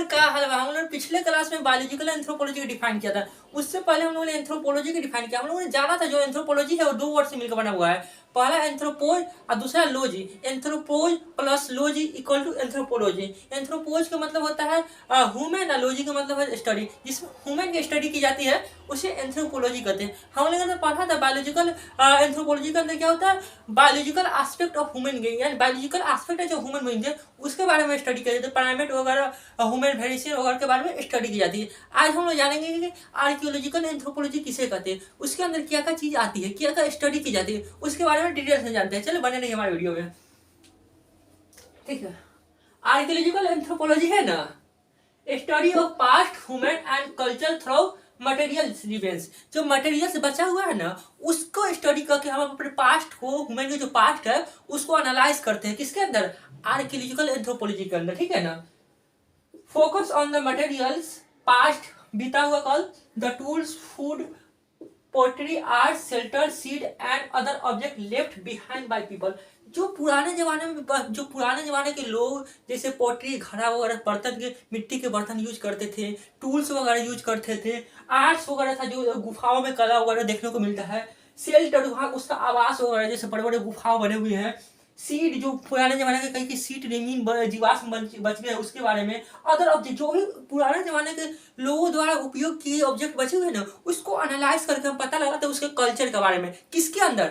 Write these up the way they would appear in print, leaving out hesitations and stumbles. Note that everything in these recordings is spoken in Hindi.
लोगों का हल हम लोगों ने पिछले क्लास में बायोलॉजिकल एंथ्रोपोलॉजी को डिफाइन किया था। उससे पहले हम लोगों ने एंथ्रोपोलॉजी को डिफाइन किया। हम लोगों ने जाना था जो एंथ्रोपोलॉजी है वो दो वर्ड से मिलकर बना हुआ है, पहला एंथ्रोपोज और दूसरा लोजी। एंथ्रोपोज प्लस लोजी इक्वल टू एंथ्रोपोलॉजी। एंथ्रोपोज का मतलब होता है ह्यूमन और लोजी का मतलब है स्टडी। जिसमें ह्यूमन की स्टडी की जाती है उसे एंथ्रोपोलॉजी कहते हैं। हम लोगों ने पढ़ा था बायोलॉजिकल एंथ्रोपोलॉजी के अंदर क्या होता है, biological aspect of human being, यानी बायोलॉजिकल एस्पेक्ट है जो ह्यूमन बीइंग है उसके बारे में स्टडी किया जाता है। प्राइमेट वगैरह ह्यूमन वेरिएशन वगैरह के बारे में स्टडी की जाती है। आज हम लोग जानेंगे कि आर्कियोलॉजिकल एंथ्रोपोलॉजी किसे कहते हैं, उसके अंदर क्या क्या चीज आती है, क्या क्या स्टडी की जाती है, उसके बारे में डिटेल से जानते हैं। चलो बने रहिए हमारे वीडियो में, ठीक है। आर्कियोलॉजिकल एंथ्रोपोलॉजी है ना, study of past human and culture through material remains. जो मटेरियल्स बचा हुआ है ना उसको स्टडी करके हम अपने पास्ट को, ह्यूमन के जो पास्ट है उसको एनालाइज करते हैं। किसके अंदर, आर्कियोलॉजिकल एंथ्रोपोलॉजी के अंदर, ठीक है ना। Focus on the materials past, बीता हुआ कल, the tools, food, pottery, art, shelter, seed and other object left behind by people. जो पुराने जमाने के लोग जैसे पोट्री, घड़ा वगैरह, बर्तन के, मिट्टी के बर्तन यूज करते थे, टूल्स वगैरह यूज करते थे, आर्ट्स वगैरह था जो गुफाओं में कला वगैरह देखने को मिलता है, शेल्टर वहाँ उसका आवास वगैरह जैसे बड़े बड़े गुफाओं बने हुए हैं, सीड जो पुराने जमाने के कहीं की सीड रेमीन जीवाश्म बच गए उसके बारे में, अदर ऑब्जेक्ट जो भी पुराने जमाने के लोगों द्वारा उपयोग किए ऑब्जेक्ट बचे हुए ना उसको एनालाइज करके हम पता लगाते हैं उसके कल्चर के बारे में। किसके अंदर,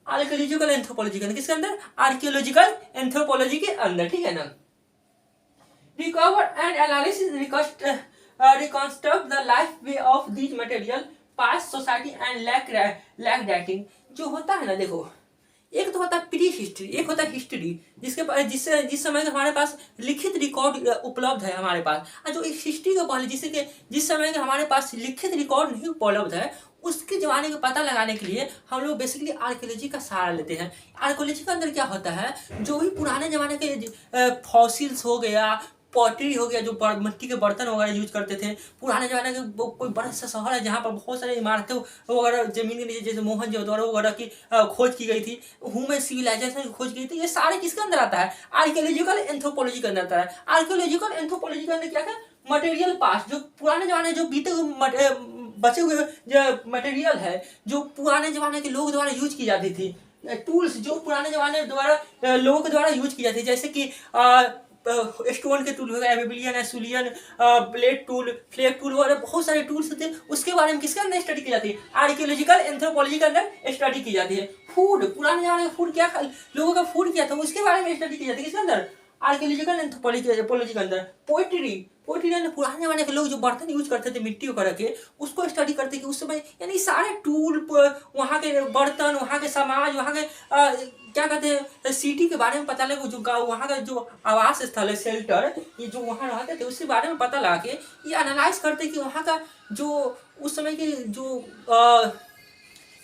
आर्कियोलॉजिकल एंथ्रोपोलॉजी के अंदर। किसके अंदर, आर्कियोलॉजिकल एंथ्रोपोलॉजी के अंदर, ठीक है ना। Recover and analysis reconstruct the life way of these material past society and lack dating. जो होता है ना, देखो एक तो होता है प्री हिस्ट्री, एक होता है हिस्ट्री जिस समय के हमारे पास लिखित रिकॉर्ड उपलब्ध है हमारे पास, और जो इस हिस्ट्री के पहले जिस समय के हमारे पास लिखित रिकॉर्ड नहीं उपलब्ध है उसके जमाने का पता लगाने के लिए हम लोग बेसिकली आर्कियोलॉजी का सहारा लेते हैं। आर्कियोलॉजी के अंदर क्या होता है, जो भी पुराने जमाने के फॉसिल्स हो गया, पॉटरी हो गया, जो मिट्टी के बर्तन वगैरह यूज करते थे, पुराने जमाने के कोई बड़ा सा शहर है जहाँ पर बहुत सारे इमारतें वगैरह जमीन के नीचे जैसे मोहनजोदड़ो वगैरह की खोज की गई थी, ह्यूमन सिविलाइजेशन की खोज की गई थी, ये सारे किसके अंदर आता है, आर्कियोलॉजिकल एंथ्रोपोलॉजी के अंदर आता है। आर्कियोलॉजिकल एंथ्रोपोलॉजी के अंदर क्या है, मटेरियल पास्ट, जो पुराने जमाने जो बीते बचे हुए जो मटेरियल है जो पुराने जमाने के लोग द्वारा यूज की जाती थी, टूल्स जो पुराने जमाने द्वारा लोगों के द्वारा यूज की जाती थी, जैसे कि स्टोन के टूल हो गए, Babylonian, एसुलियन, blade tool, flag tool वगैरह बहुत सारे टूल्स थे, उसके बारे में किसके अंदर स्टडी की जाती है, आर्कियोलॉजिकल एंथ्रोपोलॉजी के अंदर स्टडी की जाती है। फूड, पुराने जमाने का फूड क्या लोगों का फूड क्या था उसके बारे में स्टडी की जाती है, किसके अंदर, आर्कियोलॉजिकल एंथ्रोपोलॉजी के अंदर। पोइट्री ने पुराने जमाने के लोग जो बर्तन यूज करते थे मिट्टी वगैरह के उसको स्टडी करते कि उस समय यानी सारे टूल, वहाँ के बर्तन, वहाँ के समाज, वहाँ के क्या कहते हैं सिटी के बारे में पता लगे, जो गाँव वहाँ का जो आवास स्थल है, शेल्टर, ये जो वहाँ रहते थे उसके बारे में पता लगा के ये एनालाइज करते कि वहाँ का जो उस समय के जो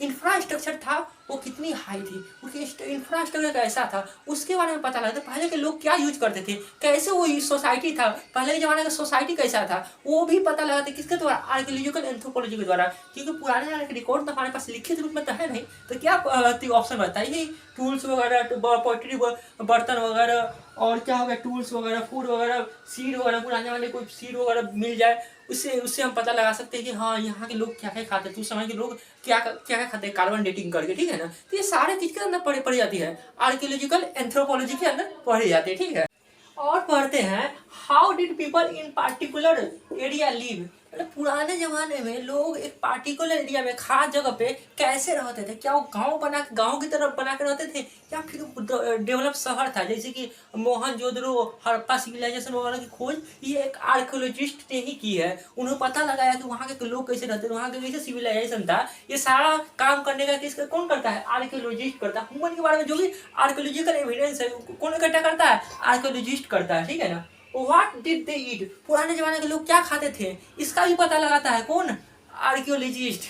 इंफ्रास्ट्रक्चर था वो कितनी हाई थी, उनकी इंफ्रास्ट्रक्चर कैसा था उसके बारे में पता लगता है। पहले के लोग क्या यूज करते थे, कैसे वो सोसाइटी था, पहले के जमाने का सोसाइटी कैसा था वो भी पता लगाते किसके द्वारा, आर्कियोलॉजिकल एंथ्रोपोलॉजी के द्वारा। क्योंकि पुराने जमाने के रिकॉर्ड तो हमारे पास लिखित रूप में तो है नहीं, तो क्या ऑप्शन बताइए, टूल्स वगैरह, पोट्री, बर्तन वगैरह, और क्या हो गया टूल्स वगैरह, फूड वगैरह, सीड वगैरह, पुराने जमाने कोई सीड वगैरह मिल जाए उससे हम पता लगा सकते हैं कि हाँ यहाँ के लोग क्या क्या खाते थे, उस समय के लोग क्या क्या खाते हैं, कार्बन डेटिंग करके, ठीक है ना। तो ये सारे चीज के अंदर पढ़ी जाती है, आर्कियोलॉजिकल एंथ्रोपोलॉजी के अंदर पढ़ी जाती है, ठीक है। और पढ़ते हैं how did people in particular area live, मतलब पुराने जमाने में लोग एक पार्टिकुलर एरिया में खास जगह पे कैसे रहते थे, क्या वो गांव की तरफ बना के रहते थे या फिर डेवलप शहर था, जैसे कि मोहनजोदड़ो, हड़प्पा सिविलाइजेशन वगैरह की खोज ये एक आर्कियोलॉजिस्ट ने ही की है। उन्होंने पता लगाया कि वहाँ के लोग कैसे रहते थे, वहाँ के कैसे सिविलाइजेशन था, ये सारा काम करने का किसका कौन करता है, आर्कियोलॉजिस्ट करता है। ह्यूमन के बारे में जो भी आर्कियोलॉजिकल एविडेंस है कौन इकट्ठा करता है, आर्कियोलॉजिस्ट करता है, ठीक है ना। What did they eat? पुराने जमाने के लोग क्या खाते थे इसका भी पता लगाता है कौन, archaeologist.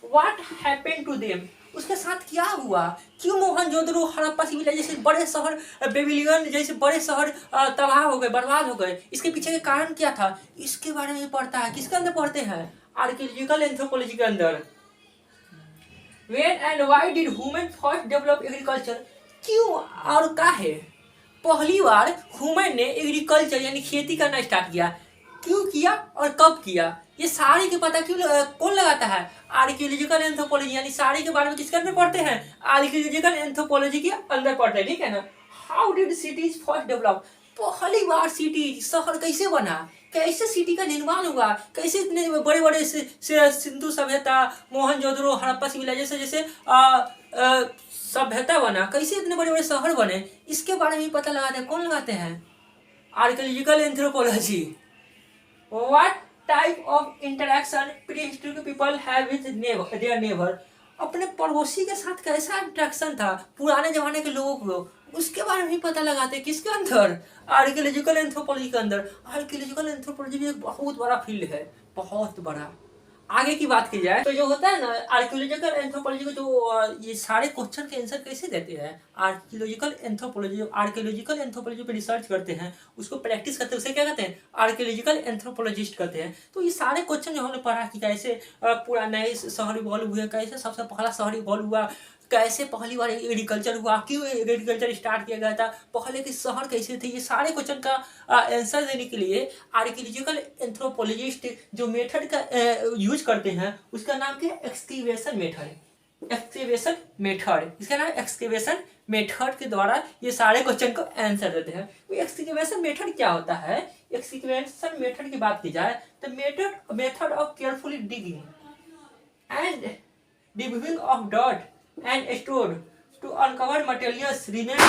What happened to them? उसके साथ क्या हुआ, क्यों मोहनजोदड़ो, हड़प्पा सिविलाइजेशन, बड़े शहर, बेबीलोन जैसे बड़े शहर तबाह हो गए, बर्बाद हो गए, इसके पीछे के कारण क्या था, इसके बारे में पढ़ता है। किसके अंदर पढ़ते हैं, आर्कियोलॉजिकल एंथ्रोपोलॉजी के अंदर। When and why did human first develop agriculture? क्यों और क्या है पहली बार ह्यूमन ने एग्रीकल्चर यानी खेती करना स्टार्ट किया। क्यों किया और कब किया, ये सारे के पता क्यों कौन लगाता है? आर्कियोलॉजिकल एंथ्रोपोलॉजी, यानी सारे के बारे में किसके अंदर पढ़ते हैं? आर्कियोलॉजिकल एंथ्रोपोलॉजी के अंदर पढ़ते हैं, ठीक है ना। How did cities first develop, पहली बार सिटी शहर कैसे बना, कैसे सिटी का निर्माण हुआ, कैसे इतने बड़े बड़े सिंधु सभ्यता, मोहनजोदड़ो, हड़प्पा सिविलाइजेशन जैसे सभ्यता बना, कैसे इतने बड़े बड़े शहर बने, इसके बारे में पता लगाते हैं। कौन लगाते हैं? Archaeological anthropology. What type of interaction prehistoric people have with their neighbor? अपने पड़ोसी के साथ कैसा इंटरेक्शन था पुराने जमाने के लोगों को, उसके बारे में भी पता लगाते हैं। किसके अंदर? आर्कियोलॉजिकल एंथ्रोपोलॉजी के अंदर। आर्कियोलॉजिकल एंथ्रोपोलॉजी भी एक बहुत बड़ा फील्ड है, बहुत बड़ा। आगे की बात की जाए तो जो होता है ना आर्कियोलॉजिकल एंथ्रोपोलॉजी को, जो ये सारे क्वेश्चन के आंसर कैसे देते हैं, आर्कियोलॉजिकल एंथ्रोपोलॉजी पे रिसर्च करते हैं, उसको प्रैक्टिस करते हैं, उसे क्या कहते हैं? आर्कियोलॉजिकल एंथ्रोपोलॉजिस्ट कहते हैं। तो ये सारे क्वेश्चन जो हमने पढ़ा कि कैसे पुराने शहर इवॉल्व हुए, कैसे सबसे पहला शहर इवॉल्व हुआ, कैसे पहली बार एग्रीकल्चर हुआ, क्यों एग्रीकल्चर स्टार्ट किया गया था, पहले के शहर कैसे थे, ये सारे क्वेश्चन का आंसर देने के लिए आर्कियोलॉजिकल एंथ्रोपोलॉजिस्ट जो मेथड का यूज करते हैं उसका नाम क्या है? Excavation method. एक्सकेवेशन मेथड, इसका नाम एक्सकेवेशन मेथड के द्वारा ये सारे क्वेश्चन को आंसर देते हैं। एक्सकेवेशन मेथड क्या होता है? एक्सकेवेशन मेथड की बात की जाए तो method of carefully digging and diving of dot and stored to uncover materials remain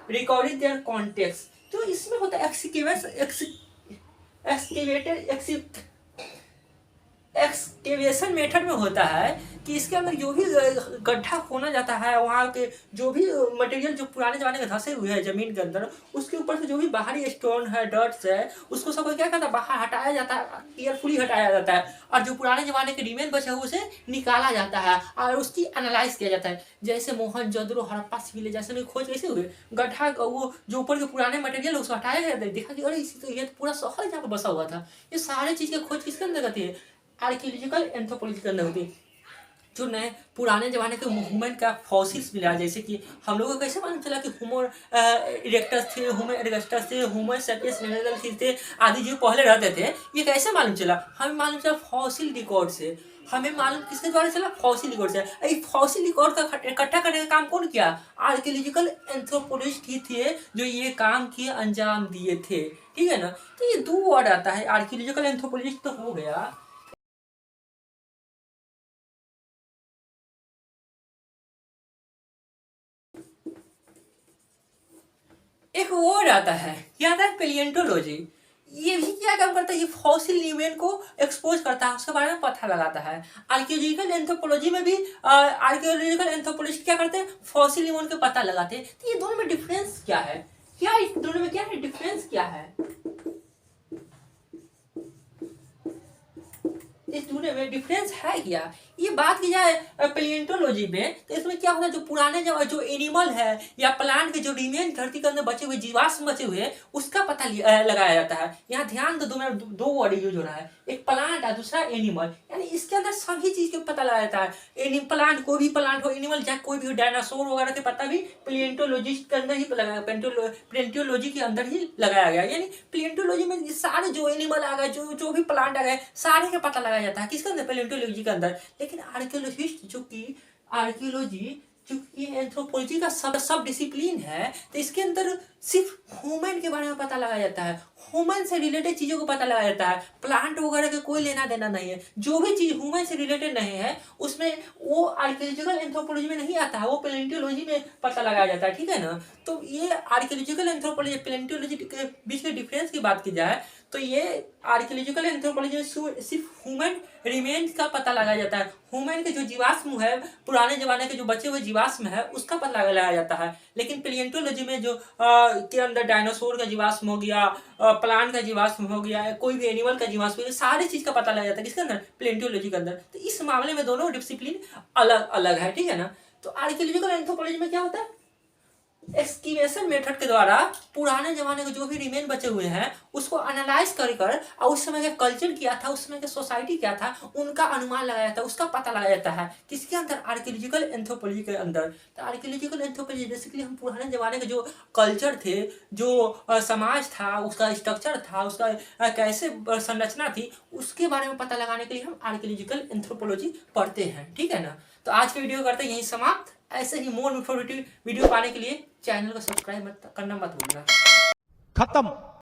recording their context। तो इसमें होता है एक्सकेवेशन मेथड में होता है कि इसके अंदर जो भी गड्ढा खोना जाता है, वहाँ के जो भी मटेरियल जो पुराने जमाने के धंसे हुए हैं जमीन के अंदर, उसके ऊपर से जो भी बाहरी स्टोन है, डर्ट्स है, उसको सबको क्या करता है? बाहर हटाया जाता है, केयरफुली हटाया जाता है, और जो पुराने जमाने के रिमेन बचे हुए उसे निकाला जाता है और उसकी एनालाइज किया जाता है। जैसे मोहनजोदड़ो, हड़प्पा सिविलाइजेशन की खोज कैसे हुए? गड्ढा वो जो ऊपर के पुराने मटेरियल उसको हटाया जाता है, देखा कि अरे इसी तो ये पूरा शहर जहाँ पर बसा हुआ था। ये सारे चीज़ की खोज किसके अंदर होती है? आर्कियोलॉजिकल एंथ्रोपोलॉजी के अंदर होती है। जो नए पुराने जमाने के मूवमेंट का फॉसिल्स मिला, जैसे कि हम लोगों को कैसे मालूम चला कि होमो इरेक्टस थे, होमो एरेक्टस थे, होमो सेपियंस नेanderthal थे आदि जो पहले रहते थे, ये कैसे मालूम चला? हमें मालूम चला फॉसिल रिकॉर्ड से। हमें मालूम किसके द्वारा चला? फॉसिल रिकॉर्ड से। ये फॉसिल रिकॉर्ड का इकट्ठा करने का काम कौन किया? आर्कियोलॉजिकल एंथ्रोपोलॉजिस्ट ही थे जो ये काम किए, अंजाम दिए थे, ठीक है ना। तो ये दो वर्ड आता है, आर्कियोलॉजिकल एंथ्रोपोलॉजिस्ट तो हो गया, एक और आता है, क्या आता है? पेलियोंटोलॉजी। ये भी क्या काम करता है? ये फॉसिल रिमेन को एक्सपोज करता है, उसके बारे में पता लगाता है। आर्कियोलॉजिकल एंथ्रोपोलॉजी में भी आर्कियोलॉजिकल एंथ्रोपोलॉजिस्ट क्या करते हैं? फॉसिल रिमेन को पता लगाते हैं। तो ये दोनों में डिफरेंस क्या है? क्या इस दोनों में क्या है डिफरेंस क्या है? इस दूसरे में डिफरेंस है क्या? ये बात की जाए पेलियोंटोलॉजी में तो इसमें क्या होता है? जो पुराने जो एनिमल है या प्लांट के जो रिमेन धरती के अंदर बचे हुए जीवाश्म बचे हुए उसका पता लगाया जाता है। यहाँ ध्यान दो, दो वर्ड यूज हो रहा है, एक प्लांट है, दूसरा एनिमल, यानी इसके अंदर सभी चीज के पता लगाया जाता है। प्लांट, कोई भी प्लांट हो, एनिमल चाहे कोई भी डायनासोर वगैरह के पता भी पेलियोंटोलॉजिस्ट के अंदर ही लगाया, पेलियोंटोलॉजी के अंदर ही लगाया गया। यानी पेलियोंटोलॉजी में सारे जो एनिमल आ गए, जो भी प्लांट आ गए, सारे का पता लगाया जाता है। किसके अंदर? पेलियोंटोलॉजी के अंदर। लेकिन आर्कियोलॉजिस्ट आर्कियोलॉजी जो कि एंथ्रोपोलॉजी का सब डिसिप्लिन है, तो इसके अंदर सिर्फ ह्यूमन के बारे में पता लगाया जाता है, ह्यूमन से रिलेटेड चीजों को पता लगाया जाता है। प्लांट वगैरह के कोई लेना देना नहीं है। जो भी चीज ह्यूमन से रिलेटेड नहीं है उसमें वो आर्कियोलॉजिकल एंथ्रोपोलॉजी में नहीं आता है, वो पेलियोंटोलॉजी में पता लगाया जाता है, ठीक है ना। तो ये आर्कियोलॉजिकल एंथ्रोपोलॉजी पेलियोंटोलॉजी के बीच के डिफरेंस की बात की जाए तो ये आर्कियोलॉजिकल एंथ्रोपोलॉजी में सिर्फ ह्यूमन रिमेन्स का पता लगाया जाता है। ह्यूमन के जो जीवाश्म है, पुराने जमाने के जो बचे हुए जीवाश्म है, उसका पता लगाया जाता है। लेकिन पेलियोंटोलॉजी में जो के अंदर डायनासोर का जीवाश्म हो गया, प्लांट का जीवाश्म हो गया, कोई भी एनिमल का जीवाश्म हो गया, सारी चीज का पता लगाया जाता है किसके अंदर? पेलियोंटोलॉजी के अंदर। तो इस मामले में दोनों डिसिप्लिन अलग अलग है, ठीक है ना। तो आर्कियोलॉजिकल एंथ्रोपोलॉजी में क्या होता है? एक्सकेवेशन मेथड के द्वारा पुराने जमाने के जो भी रिमेन बचे हुए हैं उसको एनालाइज कर और उस समय का कल्चर क्या था, उस समय का सोसाइटी क्या था, उनका अनुमान लगाया जाता है, उसका पता लगाया जाता है। किसके अंदर? आर्कियोलॉजिकल एंथ्रोपोलॉजी के अंदर। तो आर्कियोलॉजिकल एंथ्रोपोलॉजी बेसिकली हम पुराने जमाने के जो कल्चर थे, जो समाज था, उसका स्ट्रक्चर था, उसका कैसे संरचना थी, उसके बारे में पता लगाने के लिए हम आर्कियोलॉजिकल एंथ्रोपोलॉजी पढ़ते हैं। ठीक है ना। तो आज की वीडियो करते हैं यहीं समाप्त। ऐसे ही मोर इन्फॉर्मेटिव वीडियो पाने के लिए चैनल को सब्सक्राइब करना मत भूलना। खत्म।